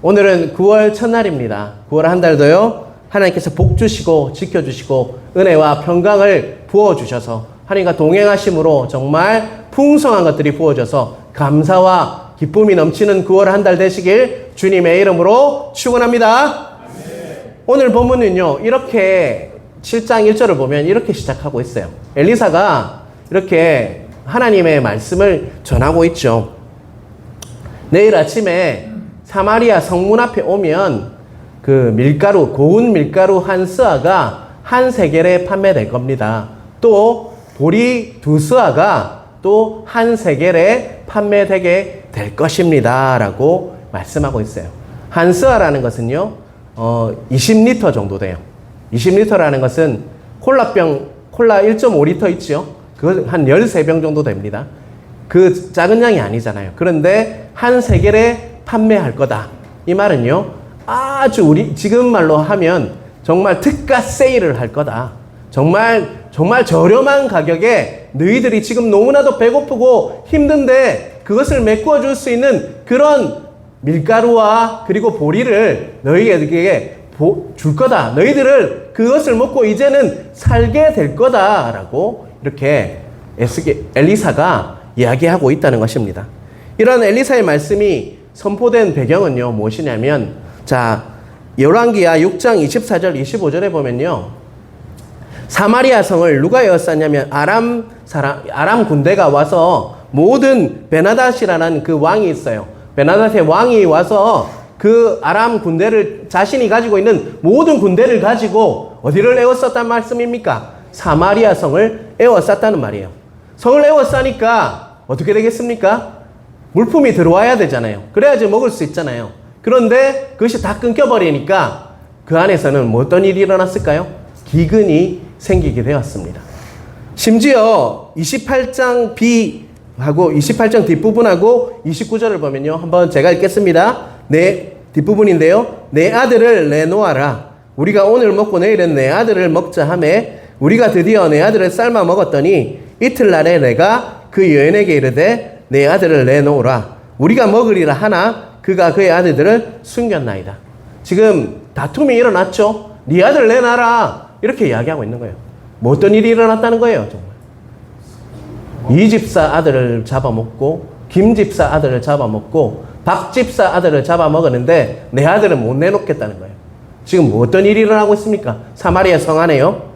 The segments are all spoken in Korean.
오늘은 9월 첫날입니다. 9월 한 달도요, 하나님께서 복 주시고 지켜주시고 은혜와 평강을 부어주셔서 하나님과 동행하심으로 정말 풍성한 것들이 부어져서 감사와 기쁨이 넘치는 9월 한 달 되시길 주님의 이름으로 축원합니다. 오늘 본문은요, 이렇게 7장 1절을 보면 이렇게 시작하고 있어요. 엘리사가 이렇게 하나님의 말씀을 전하고 있죠. 내일 아침에 사마리아 성문 앞에 오면 그 밀가루, 고운 밀가루 한 스아가 한 세겔에 판매될 겁니다. 또 보리 2스아가 또 한 세겔에 판매되게 될 것입니다. 라고 말씀하고 있어요. 한 스아라는 것은요, 20리터 정도 돼요. 20리터라는 것은 콜라 1.5리터 있죠? 그거 한 13병 정도 됩니다. 그 작은 양이 아니잖아요. 그런데 한 세겔에 판매할 거다. 이 말은요, 아주 우리 지금 말로 하면 정말 특가 세일을 할 거다. 정말 저렴한 가격에 너희들이 지금 너무나도 배고프고 힘든데 그것을 메꾸어 줄 수 있는 그런 밀가루와 그리고 보리를 너희에게 줄 거다. 너희들을 그것을 먹고 이제는 살게 될 거다라고 이렇게 엘리사가 이야기하고 있다는 것입니다. 이런 엘리사의 말씀이 선포된 배경은요, 무엇이냐면, 자, 열왕기하 6장 24절 25절에 보면요, 사마리아 성을 누가 에워쌌냐면 아람 군대가 와서 모든 베나닷이라는 그 왕이 있어요. 베나닷의 왕이 와서 그 아람 군대를, 자신이 가지고 있는 모든 군대를 가지고 어디를 에워쌌단 말씀입니까? 사마리아 성을 에워쌌다는 말이에요. 성을 에워싸니까 어떻게 되겠습니까? 물품이 들어와야 되잖아요. 그래야지 먹을 수 있잖아요. 그런데 그것이 다 끊겨버리니까 그 안에서는 어떤 일이 일어났을까요? 기근이 생기게 되었습니다. 심지어 28장 B하고 28장 뒷부분하고 29절을 보면요, 한번 제가 읽겠습니다. 뒷부분인데요. 내 아들을 내놓아라. 우리가 오늘 먹고 내일은 내 아들을 먹자 하매 우리가 드디어 내 아들을 삶아 먹었더니 이틀날에 내가 그 여인에게 이르되 내 아들을 내놓으라. 우리가 먹으리라 하나 그가 그의 아들들을 숨겼나이다. 지금 다툼이 일어났죠. 네 아들 내놔라. 이렇게 이야기하고 있는 거예요. 뭐 어떤 일이 일어났다는 거예요, 정말. 이 집사 아들을 잡아먹고 김 집사 아들을 잡아먹고 박 집사 아들을 잡아먹었는데 내 아들은 못 내놓겠다는 거예요. 지금 뭐 어떤 일이 일어나고 있습니까? 사마리아 성 안에요.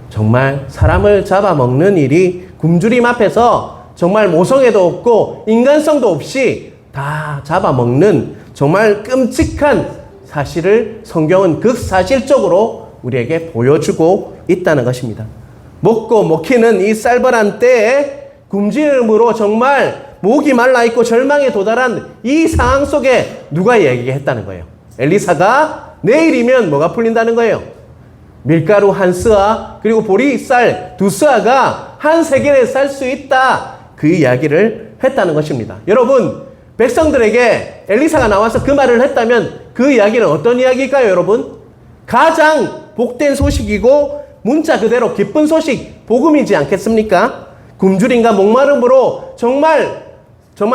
정말 사람을 잡아먹는 일이 굶주림 앞에서 정말 모성애도 없고 인간성도 없이 다 잡아먹는 정말 끔찍한 사실을 성경은 극사실적으로 우리에게 보여주고 있다는 것입니다. 먹고 먹히는 이 쌀벌한 때에 굶주림으로 정말 목이 말라있고 절망에 도달한 이 상황 속에 누가 얘기했다는 거예요? 엘리사가 내일이면 뭐가 풀린다는 거예요? 밀가루 한 스아 그리고 보리쌀 2스아가 한 세겔에 살 수 있다. 그 이야기를 했다는 것입니다. 여러분, 백성들에게 엘리사가 나와서 그 말을 했다면 그 이야기는 어떤 이야기일까요, 여러분? 가장 복된 소식이고 문자 그대로 기쁜 소식, 복음이지 않겠습니까? 굶주림과 목마름으로 정말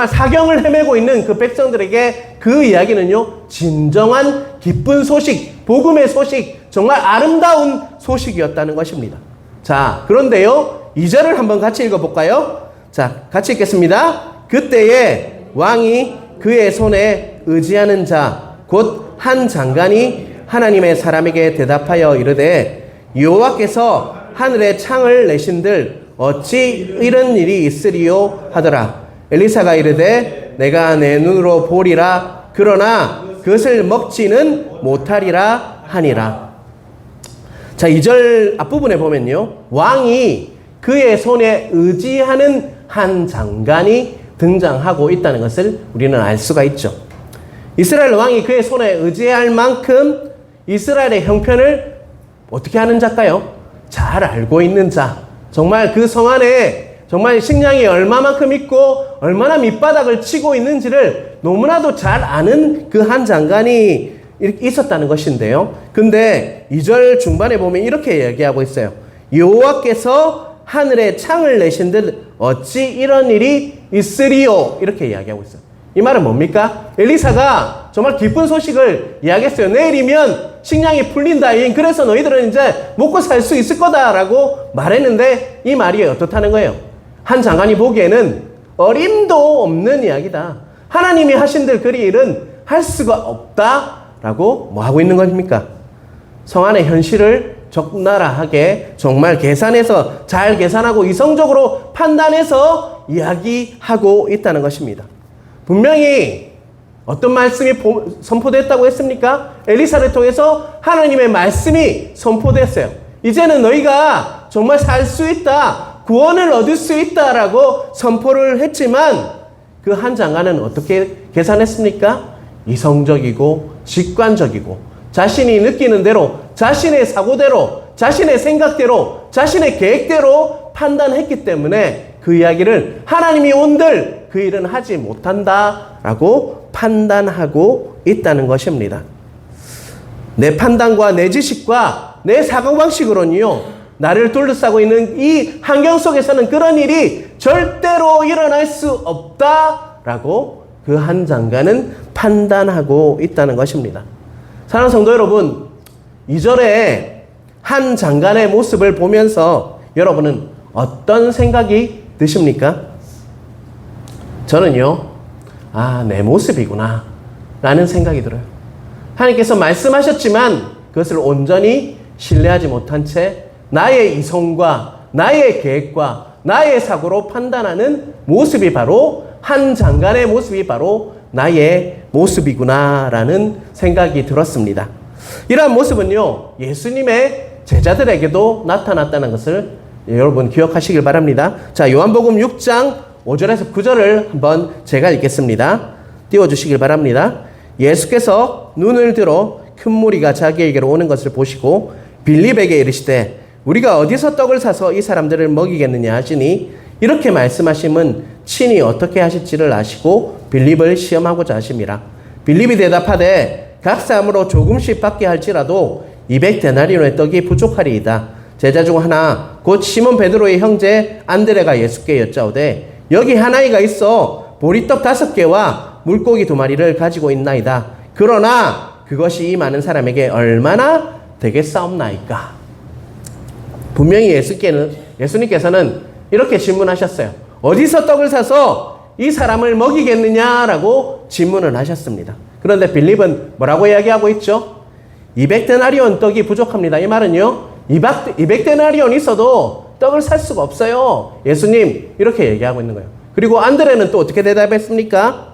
사경을 헤매고 있는 그 백성들에게 그 이야기는요, 진정한 기쁜 소식, 복음의 소식, 정말 아름다운 소식이었다는 것입니다. 자, 그런데요, 2절을 한번 같이 읽어볼까요? 자, 같이 읽겠습니다. 그때에 왕이 그의 손에 의지하는 자, 곧 한 장관이 하나님의 사람에게 대답하여 이르되 여호와께서 하늘에 창을 내신들 어찌 이런 일이 있으리요 하더라. 엘리사가 이르되 내가 내 눈으로 보리라. 그러나 그것을 먹지는 못하리라 하니라. 자, 2절 앞부분에 보면요, 왕이 그의 손에 의지하는 한 장관이 등장하고 있다는 것을 우리는 알 수가 있죠. 이스라엘 왕이 그의 손에 의지할 만큼 이스라엘의 형편을 어떻게 하는 자일까요? 잘 알고 있는 자. 정말 그 성 안에 정말 식량이 얼마만큼 있고 얼마나 밑바닥을 치고 있는지를 너무나도 잘 아는 그 한 장관이 있었다는 것인데요. 근데 2절 중반에 보면 이렇게 얘기하고 있어요. 여호와께서 하늘에 창을 내신 듯 어찌 이런 일이 있으리요? 이렇게 이야기하고 있어요. 이 말은 뭡니까? 엘리사가 정말 기쁜 소식을 이야기했어요. 내일이면 식량이 풀린다잉. 그래서 너희들은 이제 먹고 살 수 있을 거다라고 말했는데 이 말이 어떻다는 거예요? 한 장관이 보기에는 어림도 없는 이야기다. 하나님이 하신들 그 일은 할 수가 없다라고 뭐 하고 있는 것입니까? 성 안의 현실을 적나라하게 정말 계산해서 잘 계산하고 이성적으로 판단해서 이야기하고 있다는 것입니다. 분명히 어떤 말씀이 선포됐다고 했습니까? 엘리사를 통해서 하나님의 말씀이 선포됐어요. 이제는 너희가 정말 살 수 있다, 구원을 얻을 수 있다라고 선포를 했지만 그 한 장관은 어떻게 계산했습니까? 이성적이고 직관적이고 자신이 느끼는 대로, 자신의 사고대로, 자신의 생각대로, 자신의 계획대로 판단했기 때문에 그 이야기를 하나님이 온들 그 일은 하지 못한다라고 판단하고 있다는 것입니다. 내 판단과 내 지식과 내 사고방식으로는요, 나를 둘러싸고 있는 이 환경 속에서는 그런 일이 절대로 일어날 수 없다라고 그 한 장관은 판단하고 있다는 것입니다. 사랑하는 성도 여러분, 2절에 한 장관의 모습을 보면서 여러분은 어떤 생각이 드십니까? 저는요, 내 모습이구나 라는 생각이 들어요. 하나님께서 말씀하셨지만 그것을 온전히 신뢰하지 못한 채 나의 이성과 나의 계획과 나의 사고로 판단하는 모습이 바로 한 장관의 모습이 바로 나의 모습이구나라는 생각이 들었습니다. 이러한 모습은요, 예수님의 제자들에게도 나타났다는 것을 여러분 기억하시길 바랍니다. 자, 요한복음 6장 5절에서 9절을 한번 제가 읽겠습니다. 띄워주시길 바랍니다. 예수께서 눈을 들어 큰 무리가 자기에게로 오는 것을 보시고 빌립에게 이르시되 우리가 어디서 떡을 사서 이 사람들을 먹이겠느냐 하시니 이렇게 말씀하심은 친히 어떻게 하실지를 아시고 빌립을 시험하고자 하심이라. 빌립이 대답하되 각 사람으로 조금씩 받게 할지라도 200데나리온의 떡이 부족하리이다. 제자 중 하나 곧 시몬 베드로의 형제 안드레가 예수께 여짜오되 여기 한 아이가 있어 보리떡 5개와 물고기 2마리를 가지고 있나이다. 그러나 그것이 이 많은 사람에게 얼마나 되겠사옵나이까. 분명히 예수님께서는 이렇게 질문하셨어요. 어디서 떡을 사서 이 사람을 먹이겠느냐라고 질문을 하셨습니다. 그런데 빌립은 뭐라고 이야기하고 있죠? 200데나리온 떡이 부족합니다. 이 말은요, 200데나리온 있어도 떡을 살 수가 없어요. 예수님 이렇게 얘기하고 있는 거예요. 그리고 안드레는 또 어떻게 대답했습니까?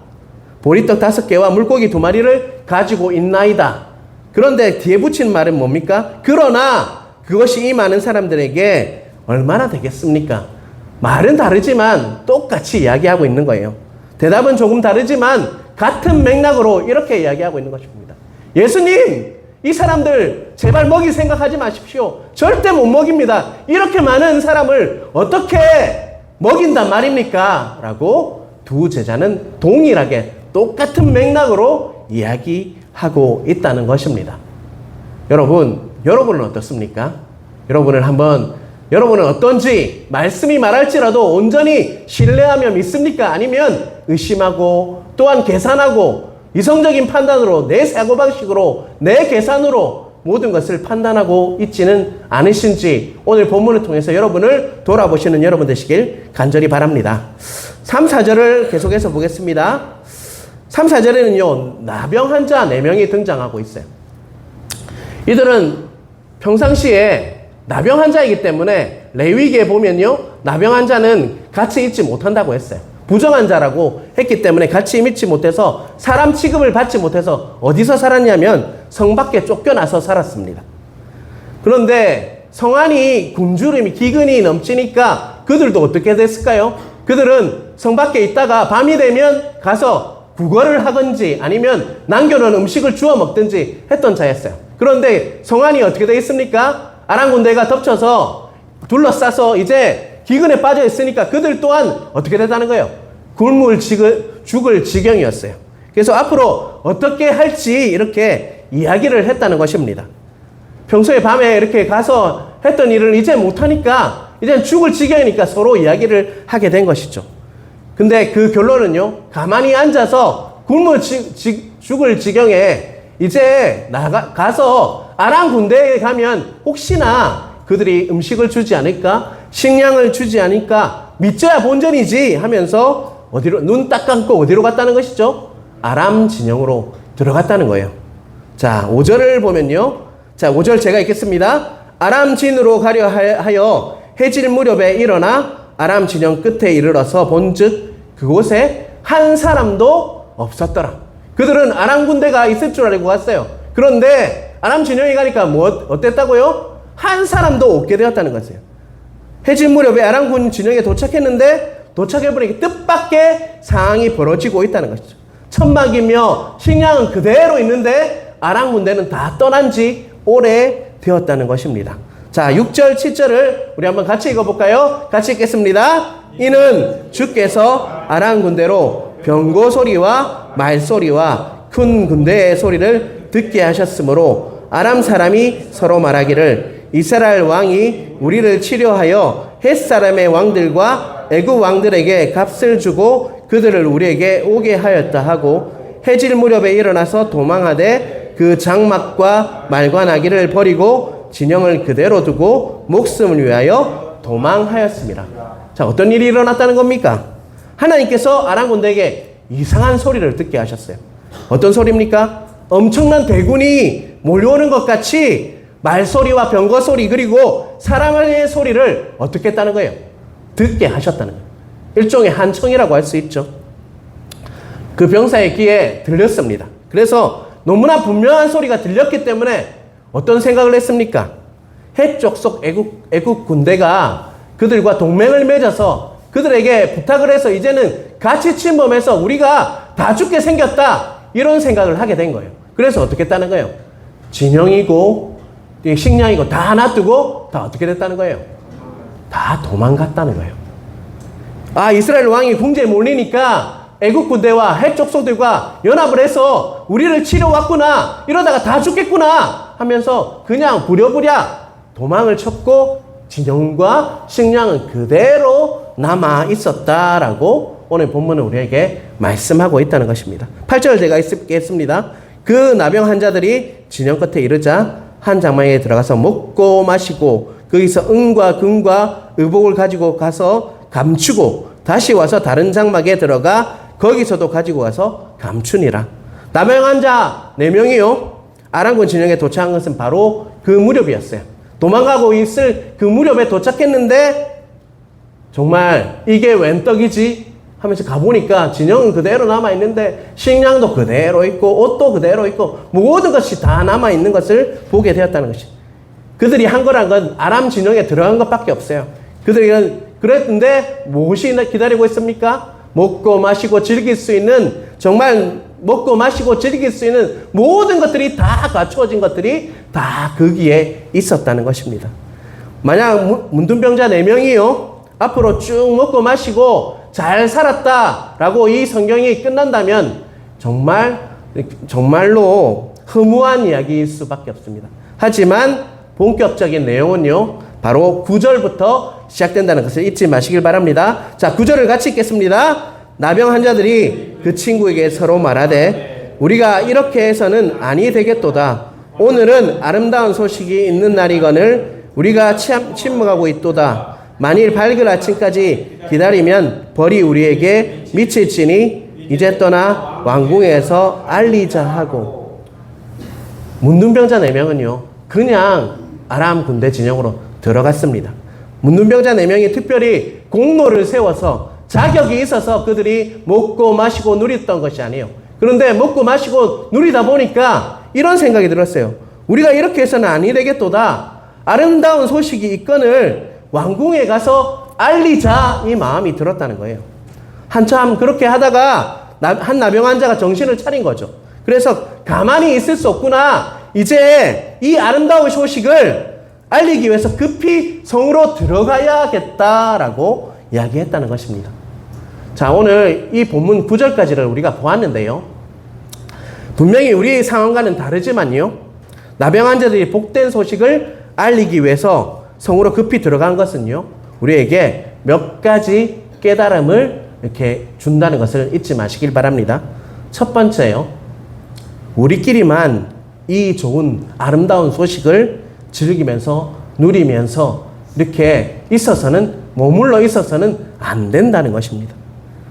보리떡 5개와 물고기 2마리를 가지고 있나이다. 그런데 뒤에 붙인 말은 뭡니까? 그러나 그것이 이 많은 사람들에게 얼마나 되겠습니까? 말은 다르지만 똑같이 이야기하고 있는 거예요. 대답은 조금 다르지만 같은 맥락으로 이렇게 이야기하고 있는 것입니다. 예수님, 이 사람들 제발 먹일 생각하지 마십시오. 절대 못 먹입니다. 이렇게 많은 사람을 어떻게 먹인단 말입니까? 라고 두 제자는 동일하게 똑같은 맥락으로 이야기하고 있다는 것입니다. 여러분은 어떻습니까? 여러분은 어떤지 말씀이 말할지라도 온전히 신뢰하며 믿습니까? 아니면 의심하고 또한 계산하고 이성적인 판단으로 내 사고방식으로 내 계산으로 모든 것을 판단하고 있지는 않으신지 오늘 본문을 통해서 여러분을 돌아보시는 여러분 되시길 간절히 바랍니다. 3, 4절을 계속해서 보겠습니다. 3, 4절에는요, 나병 환자 4명이 등장하고 있어요. 이들은 평상시에 나병 환자이기 때문에 레위기에 보면요, 나병 환자는 같이 있지 못한다고 했어요. 부정한 자라고 했기 때문에 같이 있지 못해서 사람 취급을 받지 못해서 어디서 살았냐면 성 밖에 쫓겨나서 살았습니다. 그런데 성 안이 굶주림이 기근이 넘치니까 그들도 어떻게 됐을까요? 그들은 성 밖에 있다가 밤이 되면 가서 구걸을 하든지 아니면 남겨놓은 음식을 주워 먹든지 했던 자였어요. 그런데 성 안이 어떻게 되겠습니까? 아랑군대가 덮쳐서 둘러싸서 이제 기근에 빠져 있으니까 그들 또한 어떻게 됐다는 거예요? 굶을 죽을 지경이었어요. 그래서 앞으로 어떻게 할지 이렇게 이야기를 했다는 것입니다. 평소에 밤에 이렇게 가서 했던 일을 이제 못하니까 이제 죽을 지경이니까 서로 이야기를 하게 된 것이죠. 근데 그 결론은요, 가만히 앉아서 굶을 죽을 지경에 이제 가서 아람 군대에 가면 혹시나 그들이 음식을 주지 않을까? 식량을 주지 않을까? 믿져야 본전이지 하면서 어디로, 눈 딱 감고 어디로 갔다는 것이죠? 아람 진영으로 들어갔다는 거예요. 자, 5절을 보면요. 자, 5절 제가 읽겠습니다. 아람 진으로 가려 하여 해질 무렵에 일어나 아람 진영 끝에 이르러서 본즉 그곳에 한 사람도 없었더라. 그들은 아람 군대가 있을 줄 알고 갔어요. 그런데 아람 진영에 가니까 어땠다고요? 한 사람도 없게 되었다는 것이에요. 해질 무렵에 아람 군 진영에 도착했는데 도착해보니 뜻밖의 상황이 벌어지고 있다는 것이죠. 천막이며 식량은 그대로 있는데 아람 군대는 다 떠난 지 오래 되었다는 것입니다. 자, 6절, 7절을 우리 한번 같이 읽어볼까요? 같이 읽겠습니다. 이는 주께서 아람 군대로 병거 소리와 말소리와 큰 군대의 소리를 듣게 하셨으므로 아람 사람이 서로 말하기를 이스라엘 왕이 우리를 치료하여 헷사람의 왕들과 애굽 왕들에게 값을 주고 그들을 우리에게 오게 하였다 하고 해질 무렵에 일어나서 도망하되 그 장막과 말과 나귀를 버리고 진영을 그대로 두고 목숨을 위하여 도망하였습니다. 자, 어떤 일이 일어났다는 겁니까? 하나님께서 아람 군대에게 이상한 소리를 듣게 하셨어요. 어떤 소리입니까? 엄청난 대군이 몰려오는 것 같이 말소리와 병거 소리 그리고 사람의 소리를 어떻게 했다는 거예요? 듣게 하셨다는 거예요. 일종의 한청이라고 할 수 있죠. 그 병사의 귀에 들렸습니다. 그래서 너무나 분명한 소리가 들렸기 때문에 어떤 생각을 했습니까? 해쪽 속 애국 군대가 그들과 동맹을 맺어서 그들에게 부탁을 해서 이제는 같이 침범해서 우리가 다 죽게 생겼다. 이런 생각을 하게 된 거예요. 그래서 어떻게 했다는 거예요? 진영이고 식량이고 다 놔두고 다 어떻게 됐다는 거예요? 다 도망갔다는 거예요. 아, 이스라엘 왕이 궁지에 몰리니까 애국 군대와 해쪽 소들과 연합을 해서 우리를 치러 왔구나. 이러다가 다 죽겠구나 하면서 그냥 부랴부랴 도망을 쳤고 진영과 식량은 그대로 남아 있었다라고 오늘 본문은 우리에게 말씀하고 있다는 것입니다. 8절 제가 읽겠습니다. 그 나병 환자들이 진영 끝에 이르자 한 장막에 들어가서 먹고 마시고 거기서 은과 금과 의복을 가지고 가서 감추고 다시 와서 다른 장막에 들어가 거기서도 가지고 가서 감추니라. 나병 환자 4명이요. 아람군 진영에 도착한 것은 바로 그 무렵이었어요. 도망가고 있을 그 무렵에 도착했는데 정말 이게 웬 떡이지 하면서 가보니까 진영은 그대로 남아있는데 식량도 그대로 있고 옷도 그대로 있고 모든 것이 다 남아있는 것을 보게 되었다는 것이. 그들이 한 거란 건 아람 진영에 들어간 것밖에 없어요. 그들이 그랬는데 무엇이 기다리고 있습니까? 먹고 마시고 즐길 수 있는, 정말 먹고 마시고 즐길 수 있는 모든 것들이 다 갖추어진 것들이 다 거기에 있었다는 것입니다. 만약 문둥병자 4명이요 앞으로 쭉 먹고 마시고 잘 살았다라고 이 성경이 끝난다면 정말로 허무한 이야기일 수밖에 없습니다. 하지만 본격적인 내용은요 바로 9절부터 시작된다는 것을 잊지 마시길 바랍니다. 자, 9절을 같이 읽겠습니다. 나병 환자들이 그 친구에게 서로 말하되 우리가 이렇게 해서는 아니 되겠도다. 오늘은 아름다운 소식이 있는 날이거늘 우리가 침묵하고 있도다. 만일 밝을 아침까지 기다리면 벌이 우리에게 미칠지니 이제 떠나 왕궁에서 알리자 하고. 문둥병자 4명은요 그냥 아람 군대 진영으로 들어갔습니다. 문둥병자 4명이 특별히 공로를 세워서 자격이 있어서 그들이 먹고 마시고 누렸던 것이 아니에요. 그런데 먹고 마시고 누리다 보니까 이런 생각이 들었어요. 우리가 이렇게 해서는 아니 되겠도다. 아름다운 소식이 있거늘 왕궁에 가서 알리자, 이 마음이 들었다는 거예요. 한참 그렇게 하다가 한 나병 환자가 정신을 차린 거죠. 그래서 가만히 있을 수 없구나. 이제 이 아름다운 소식을 알리기 위해서 급히 성으로 들어가야겠다라고 이야기했다는 것입니다. 자, 오늘 이 본문 9절까지를 우리가 보았는데요. 분명히 우리의 상황과는 다르지만요. 나병 환자들이 복된 소식을 알리기 위해서 성으로 급히 들어간 것은요. 우리에게 몇 가지 깨달음을 이렇게 준다는 것을 잊지 마시길 바랍니다. 첫 번째요. 우리끼리만 이 좋은 아름다운 소식을 즐기면서 누리면서 이렇게 있어서는 머물러 있어서는 안 된다는 것입니다.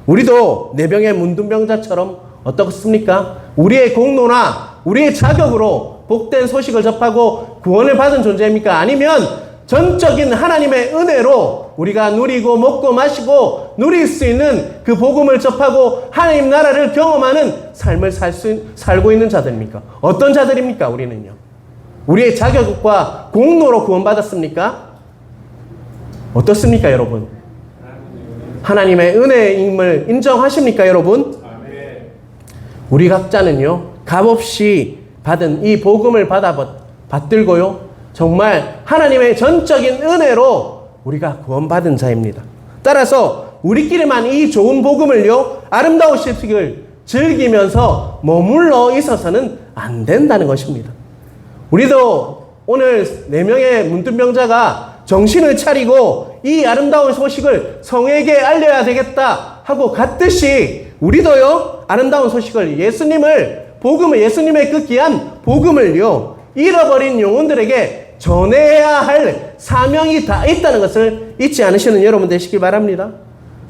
우리도 네 병의 문둥병자처럼 어떻습니까? 우리의 공로나 우리의 자격으로 복된 소식을 접하고 구원을 받은 존재입니까? 아니면 전적인 하나님의 은혜로 우리가 누리고 먹고 마시고 누릴 수 있는 그 복음을 접하고 하나님 나라를 경험하는 삶을 살고 있는 자들입니까? 어떤 자들입니까? 우리는요. 우리의 자격과 공로로 구원받았습니까? 어떻습니까, 여러분? 하나님의 은혜임을 인정하십니까, 여러분? 우리 각자는요, 값없이 받은 이 복음을 받들고요, 정말 하나님의 전적인 은혜로 우리가 구원받은 자입니다. 따라서 우리끼리만 이 좋은 복음을요, 아름다운 소식을 즐기면서 머물러 있어서는 안 된다는 것입니다. 우리도 오늘 4명의 문둥병자가 정신을 차리고 이 아름다운 소식을 성에게 알려야 되겠다 하고 갔듯이 우리도요, 아름다운 소식을 예수님의 그 귀한 복음을요, 잃어버린 영혼들에게 전해야 할 사명이 다 있다는 것을 잊지 않으시는 여러분 되시길 바랍니다.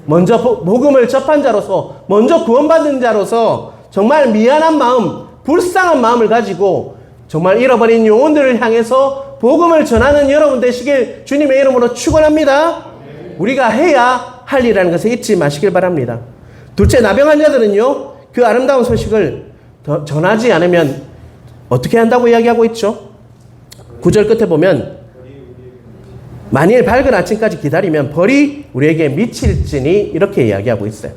먼저 복음을 접한 자로서, 먼저 구원받은 자로서 정말 미안한 마음, 불쌍한 마음을 가지고 정말 잃어버린 영혼들을 향해서 복음을 전하는 여러분 되시길 주님의 이름으로 축원합니다. 우리가 해야 할 일이라는 것을 잊지 마시길 바랍니다. 둘째, 나병 환자들은요, 그 아름다운 소식을 전하지 않으면 어떻게 한다고 이야기하고 있죠? 9절 끝에 보면 만일 밝은 아침까지 기다리면 벌이 우리에게 미칠지니 이렇게 이야기하고 있어요.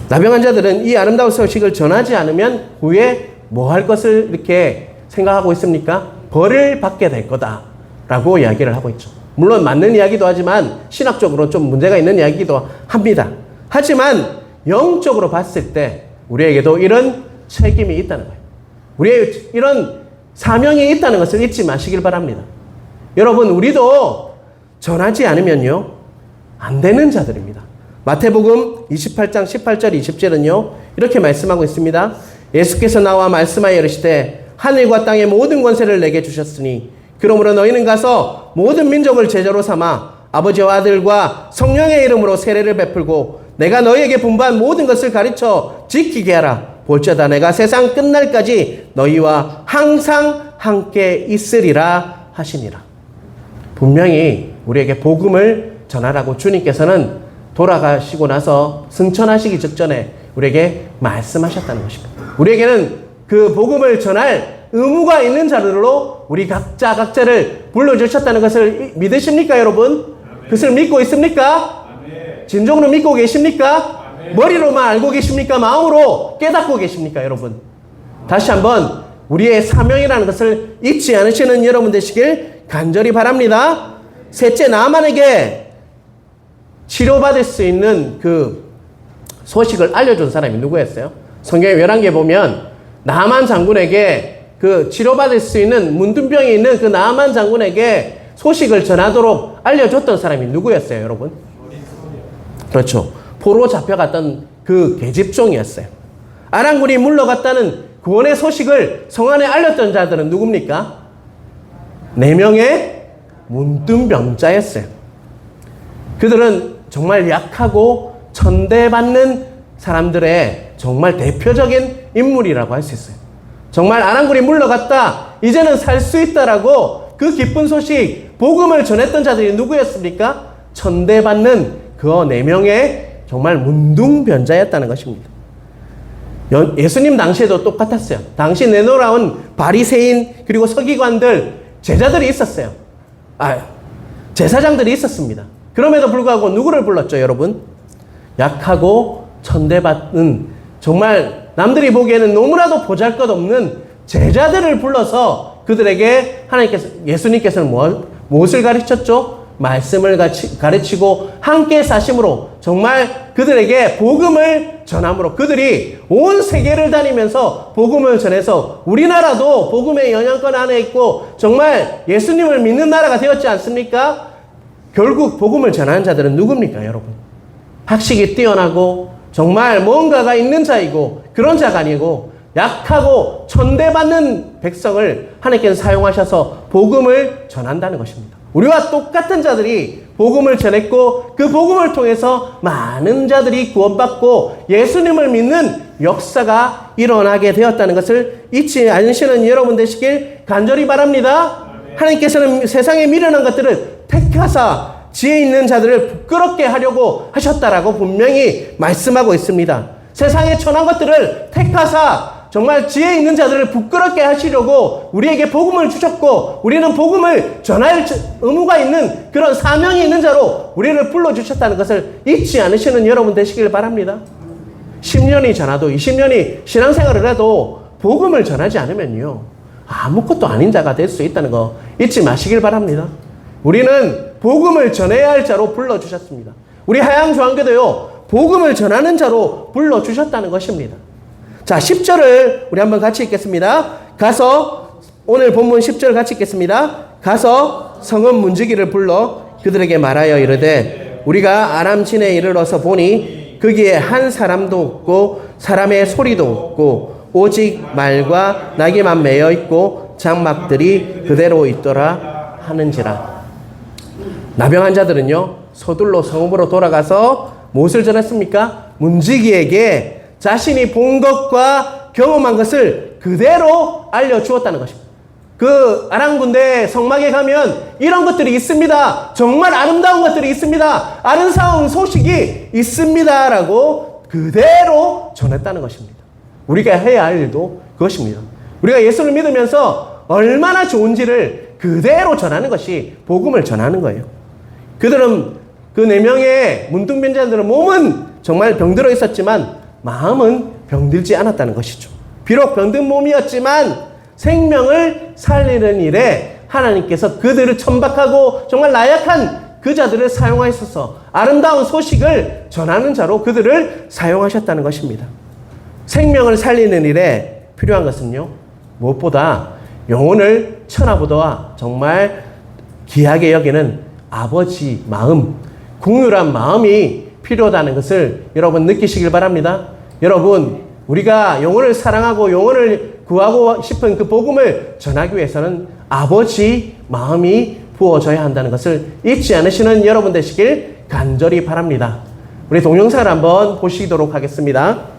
나병 환자들은 이 아름다운 소식을 전하지 않으면 후에 뭐 할 것을 이렇게 생각하고 있습니까? 벌을 받게 될 거다라고 이야기를 하고 있죠. 물론 맞는 이야기도 하지만 신학적으로 좀 문제가 있는 이야기도 합니다. 하지만 영적으로 봤을 때 우리에게도 이런 책임이 있다는 거예요. 우리의 이런 사명이 있다는 것을 잊지 마시길 바랍니다. 여러분, 우리도 전하지 않으면요, 안 되는 자들입니다. 마태복음 28장 18절 20절은요, 이렇게 말씀하고 있습니다. 예수께서 나와 말씀하여 이르시되 하늘과 땅의 모든 권세를 내게 주셨으니 그러므로 너희는 가서 모든 민족을 제자로 삼아 아버지와 아들과 성령의 이름으로 세례를 베풀고 내가 너희에게 분부한 모든 것을 가르쳐 지키게 하라. 볼지어다 내가 세상 끝날까지 너희와 항상 함께 있으리라 하시니라. 분명히 우리에게 복음을 전하라고 주님께서는 돌아가시고 나서 승천하시기 직전에 우리에게 말씀하셨다는 것입니다. 우리에게는 그 복음을 전할 의무가 있는 자들로 우리 각자를 불러주셨다는 것을 믿으십니까, 여러분? 그것을 믿고 있습니까? 진정으로 믿고 계십니까? 머리로만 알고 계십니까? 마음으로 깨닫고 계십니까, 여러분? 다시 한번 우리의 사명이라는 것을 잊지 않으시는 여러분 되시길 간절히 바랍니다. 셋째, 나만에게 치료받을 수 있는 그 소식을 알려준 사람이 누구였어요? 성경의 열왕기에 보면 나만 장군에게 그 치료받을 수 있는 문둥병이 있는 그 나만 장군에게 소식을 전하도록 알려줬던 사람이 누구였어요, 여러분? 그렇죠. 포로 잡혀갔던 그 계집종이었어요. 아랑군이 물러갔다는 구원의 소식을 성 안에 알렸던 자들은 누굽니까? 4명의 문둥병자였어요. 그들은 정말 약하고 천대받는 사람들의 정말 대표적인 인물이라고 할 수 있어요. 정말 아랑군이 물러갔다, 이제는 살 수 있다라고 그 기쁜 소식, 복음을 전했던 자들이 누구였습니까? 천대받는 그 4명의 정말 문둥병자였다는 것입니다. 예수님 당시에도 똑같았어요. 당시 내놓아온 바리새인 그리고 서기관들, 제자들이 있었어요. 제사장들이 있었습니다. 그럼에도 불구하고 누구를 불렀죠, 여러분? 약하고 천대받는 정말 남들이 보기에는 너무나도 보잘것없는 제자들을 불러서 그들에게 예수님께서는 무엇을 가르쳤죠? 말씀을 가르치고 함께 사심으로 정말 그들에게 복음을 전함으로 그들이 온 세계를 다니면서 복음을 전해서 우리나라도 복음의 영향권 안에 있고 정말 예수님을 믿는 나라가 되었지 않습니까? 결국 복음을 전하는 자들은 누굽니까, 여러분? 학식이 뛰어나고 정말 뭔가가 있는 자이고 그런 자가 아니고 약하고 천대받는 백성을 하나님께서 사용하셔서 복음을 전한다는 것입니다. 우리와 똑같은 자들이 복음을 전했고 그 복음을 통해서 많은 자들이 구원받고 예수님을 믿는 역사가 일어나게 되었다는 것을 잊지 않으시는 여러분 되시길 간절히 바랍니다. 하나님께서는 세상에 미련한 것들을 택하사 지혜 있는 자들을 부끄럽게 하려고 하셨다라고 분명히 말씀하고 있습니다. 세상에 천한 것들을 택하사 정말 지혜 있는 자들을 부끄럽게 하시려고 우리에게 복음을 주셨고 우리는 복음을 전할 의무가 있는 그런 사명이 있는 자로 우리를 불러주셨다는 것을 잊지 않으시는 여러분 되시길 바랍니다. 10년이 지나도 20년이 신앙생활을 해도 복음을 전하지 않으면요 아무것도 아닌 자가 될 수 있다는 거 잊지 마시길 바랍니다. 우리는 복음을 전해야 할 자로 불러주셨습니다. 우리 하양조항교도요 복음을 전하는 자로 불러주셨다는 것입니다. 자, 10절을 우리 한번 같이 읽겠습니다. 가서 오늘 본문 10절 같이 읽겠습니다. 가서 성읍 문지기를 불러 그들에게 말하여 이르되 우리가 아람진에 이르러서 보니 거기에 한 사람도 없고 사람의 소리도 없고 오직 말과 나귀만 매여 있고 장막들이 그대로 있더라 하는지라. 나병한 자들은요 서둘러 성읍으로 돌아가서 무엇을 전했습니까? 문지기에게 자신이 본 것과 경험한 것을 그대로 알려주었다는 것입니다. 그 아랑군대 성막에 가면 이런 것들이 있습니다. 정말 아름다운 것들이 있습니다. 아름다운 소식이 있습니다. 라고 그대로 전했다는 것입니다. 우리가 해야 할 일도 그것입니다. 우리가 예수를 믿으면서 얼마나 좋은지를 그대로 전하는 것이 복음을 전하는 거예요. 그들은 그 4명의 문둥병자들은 몸은 정말 병들어 있었지만 마음은 병들지 않았다는 것이죠. 비록 병든 몸이었지만 생명을 살리는 일에 하나님께서 그들을 천박하고 정말 나약한 그 자들을 사용하셔서 아름다운 소식을 전하는 자로 그들을 사용하셨다는 것입니다. 생명을 살리는 일에 필요한 것은요 무엇보다 영혼을 천하보다 정말 귀하게 여기는 아버지 마음, 긍휼한 마음이 필요하다는 것을 여러분 느끼시길 바랍니다. 여러분, 우리가 영혼을 사랑하고 영혼을 구하고 싶은 그 복음을 전하기 위해서는 아버지 마음이 부어져야 한다는 것을 잊지 않으시는 여러분 되시길 간절히 바랍니다. 우리 동영상을 한번 보시도록 하겠습니다.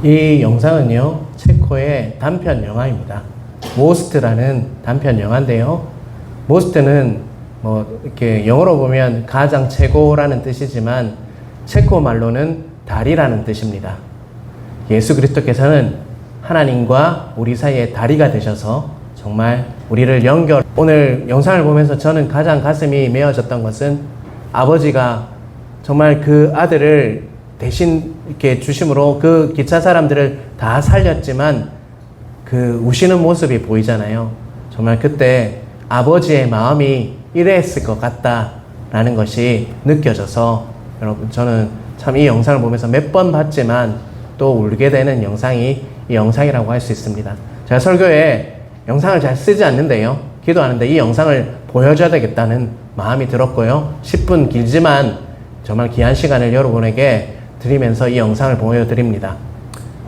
이 영상은요, 체코의 단편 영화입니다. 모스트라는 단편 영화인데요. 모스트는 뭐 이렇게 영어로 보면 가장 최고라는 뜻이지만 체코 말로는 다리라는 뜻입니다. 예수 그리스도께서는 하나님과 우리 사이에 다리가 되셔서 정말 우리를 오늘 영상을 보면서 저는 가장 가슴이 메어졌던 것은 아버지가 정말 그 아들을 대신 이렇게 주심으로 그 기차 사람들을 다 살렸지만 그 우시는 모습이 보이잖아요. 정말 그때 아버지의 마음이 이랬을 것 같다라는 것이 느껴져서 여러분, 저는 참 이 영상을 보면서 몇 번 봤지만 또 울게 되는 영상이 이 영상이라고 할 수 있습니다. 제가 설교에 영상을 잘 쓰지 않는데요, 기도하는데 이 영상을 보여줘야 되겠다는 마음이 들었고요. 10분 길지만 정말 귀한 시간을 여러분에게 드리면서 이 영상을 보여드립니다.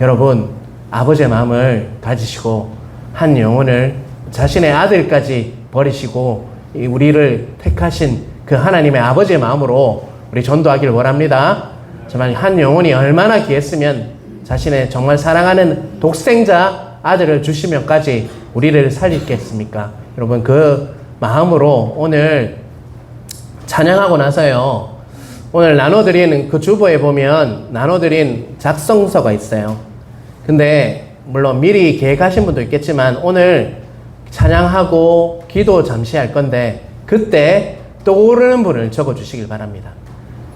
여러분, 아버지의 마음을 가지시고 한 영혼을 자신의 아들까지 버리시고 우리를 택하신 그 하나님의 아버지의 마음으로 우리 전도하기를 원합니다. 정말 한 영혼이 얼마나 귀했으면 자신의 정말 사랑하는 독생자 아들을 주시면까지 우리를 살리겠습니까? 여러분, 그 마음으로 오늘 찬양하고 나서요, 오늘 나눠드린 그 주보에 보면 나눠드린 작성서가 있어요. 근데 물론 미리 계획하신 분도 있겠지만 오늘 찬양하고 기도 잠시 할 건데 그때 떠오르는 분을 적어주시길 바랍니다.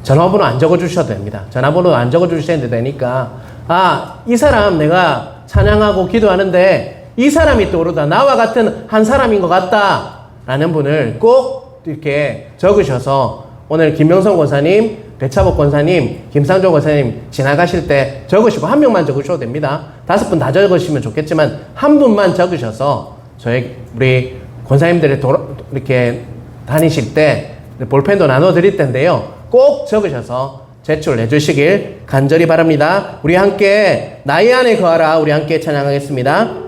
전화번호 안 적어주셔도 됩니다. 전화번호 안 적어주셔도 되니까, 아, 이 사람 내가 찬양하고 기도하는데 이 사람이 떠오르다. 나와 같은 한 사람인 것 같다. 라는 분을 꼭 이렇게 적으셔서 오늘 김명성 권사님, 배차복 권사님, 김상조 권사님 지나가실 때 적으시고, 한 명만 적으셔도 됩니다. 5분 다 적으시면 좋겠지만 한 분만 적으셔서 우리 권사님들이 이렇게 다니실 때 볼펜도 나눠드릴 텐데요. 꼭 적으셔서 제출해 주시길 간절히 바랍니다. 우리 함께 나의 안에 거하라. 우리 함께 찬양하겠습니다.